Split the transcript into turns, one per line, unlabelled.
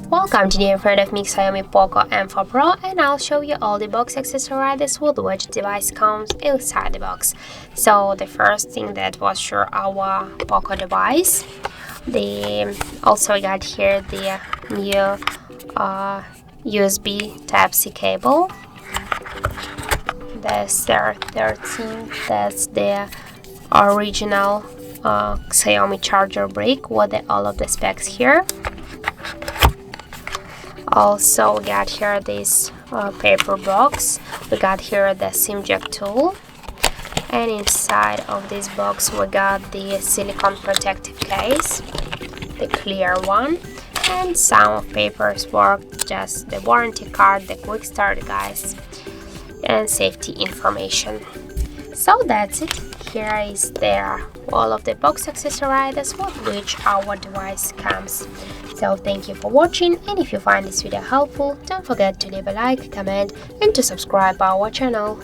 Welcome today in front of me XIAOMI Poco M4 Pro, and I'll show you all the box accessories with which device comes inside the box. So the first thing that was sure our Poco device. Also I got here the new USB Type-C cable. That's their 13. That's the original XIAOMI charger brick with all of the specs here. Also we got here this paper box. We got here the SIM jack tool, and inside of this box we got the silicone protective case, the clear one, and some paperwork, just the warranty card, the quick start guides, and safety information. So that's it. Here is all of the box accessories with which our device comes. So thank you for watching, and if you find this video helpful, don't forget to leave a like, comment, and to subscribe our channel.